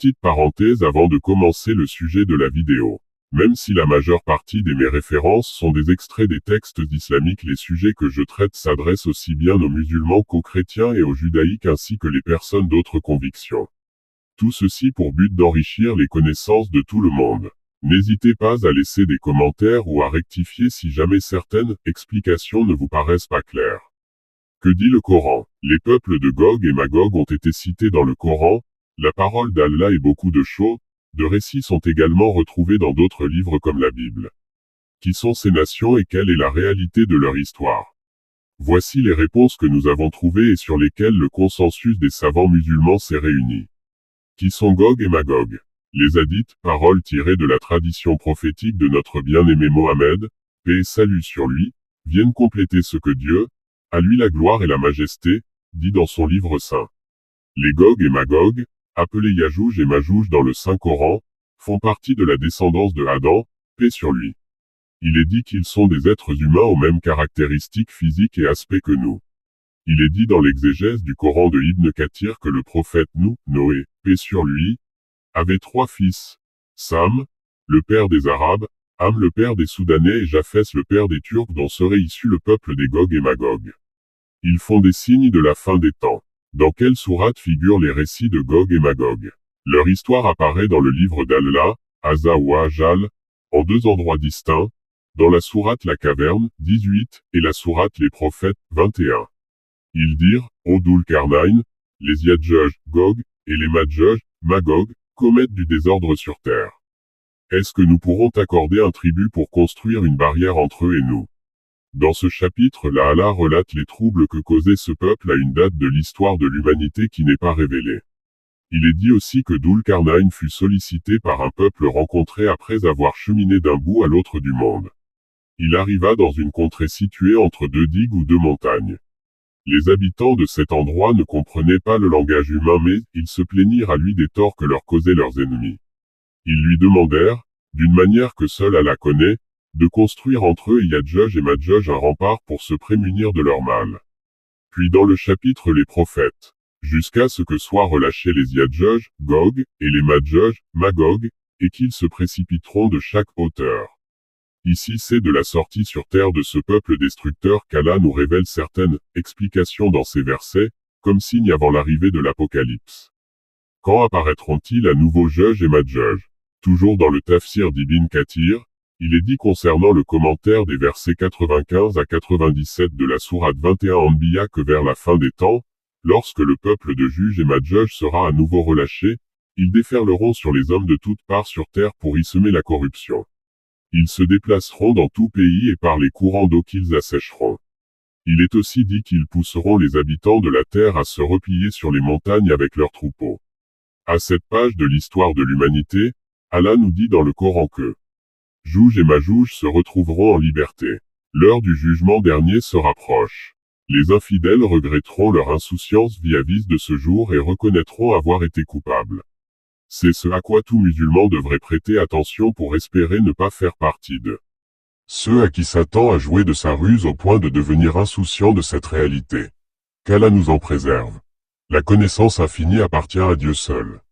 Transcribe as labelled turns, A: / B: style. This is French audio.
A: Petite parenthèse avant de commencer le sujet de la vidéo. Même si la majeure partie de mes références sont des extraits des textes islamiques, les sujets que je traite s'adressent aussi bien aux musulmans qu'aux chrétiens et aux judaïques ainsi que les personnes d'autres convictions. Tout ceci pour but d'enrichir les connaissances de tout le monde. N'hésitez pas à laisser des commentaires ou à rectifier si jamais certaines explications ne vous paraissent pas claires. Que dit le Coran? Les peuples de Gog et Magog ont été cités dans le Coran, la parole d'Allah et beaucoup de récits sont également retrouvés dans d'autres livres comme la Bible. Qui sont ces nations et quelle est la réalité de leur histoire? Voici les réponses que nous avons trouvées et sur lesquelles le consensus des savants musulmans s'est réuni. Qui sont Gog et Magog? Les hadiths, paroles tirées de la tradition prophétique de notre bien-aimé Mohammed, paix et salut sur lui, viennent compléter ce que Dieu, à lui la gloire et la majesté, dit dans son livre saint. Les Gog et Magog, appelés Yajouj et Majouj dans le Saint-Coran, font partie de la descendance de Adam, paix sur lui. Il est dit qu'ils sont des êtres humains aux mêmes caractéristiques physiques et aspects que nous. Il est dit dans l'exégèse du Coran de Ibn Kathir que le prophète Noé, paix sur lui, avait 3 fils, Sam, le père des Arabes, Ham le père des Soudanais et Japhès le père des Turcs dont serait issu le peuple des Gog et Magog. Ils font des signes de la fin des temps. Dans quelle sourate figurent les récits de Gog et Magog? Leur histoire apparaît dans le livre d'Allah, Asa ou Ajal, en 2 endroits distincts, dans la sourate La Caverne, 18, et la sourate Les Prophètes, 21. Ils dirent, ô Dhul-Qarnayn, les Yadjuj, Gog, et les Madjuj, Magog, commettent du désordre sur terre. Est-ce que nous pourrons t'accorder un tribut pour construire une barrière entre eux et nous? Dans ce chapitre, Allah relate les troubles que causait ce peuple à une date de l'histoire de l'humanité qui n'est pas révélée. Il est dit aussi que Dhul-Qarnayn fut sollicité par un peuple rencontré après avoir cheminé d'un bout à l'autre du monde. Il arriva dans une contrée située entre 2 digues ou 2 montagnes. Les habitants de cet endroit ne comprenaient pas le langage humain mais ils se plaignirent à lui des torts que leur causaient leurs ennemis. Ils lui demandèrent, d'une manière que seul Allah connaît, de construire entre eux Yadjuj et Madjuj un rempart pour se prémunir de leur mal. Puis dans le chapitre Les Prophètes, jusqu'à ce que soient relâchés les Yadjuj, Gog, et les Madjuj, Magog, et qu'ils se précipiteront de chaque hauteur. Ici c'est de la sortie sur terre de ce peuple destructeur qu'Allah nous révèle certaines explications dans ces versets, comme signe avant l'arrivée de l'Apocalypse. Quand apparaîtront-ils à nouveau Juj et Madjuj? Toujours dans le tafsir d'Ibn Kathir, il est dit concernant le commentaire des versets 95 à 97 de la sourate 21 Anbiya que vers la fin des temps, lorsque le peuple de Juj et Madjuj sera à nouveau relâché, ils déferleront sur les hommes de toutes parts sur terre pour y semer la corruption. Ils se déplaceront dans tout pays et par les courants d'eau qu'ils assécheront. Il est aussi dit qu'ils pousseront les habitants de la terre à se replier sur les montagnes avec leurs troupeaux. À cette page de l'histoire de l'humanité, Allah nous dit dans le Coran que Juj et Majouj se retrouveront en liberté. L'heure du jugement dernier se rapproche. Les infidèles regretteront leur insouciance vis-à-vis de ce jour et reconnaîtront avoir été coupables. C'est ce à quoi tout musulman devrait prêter attention pour espérer ne pas faire partie de ceux à qui Satan a joué de sa ruse au point de devenir insouciant de cette réalité. Qu'Allah nous en préserve. La connaissance infinie appartient à Dieu seul.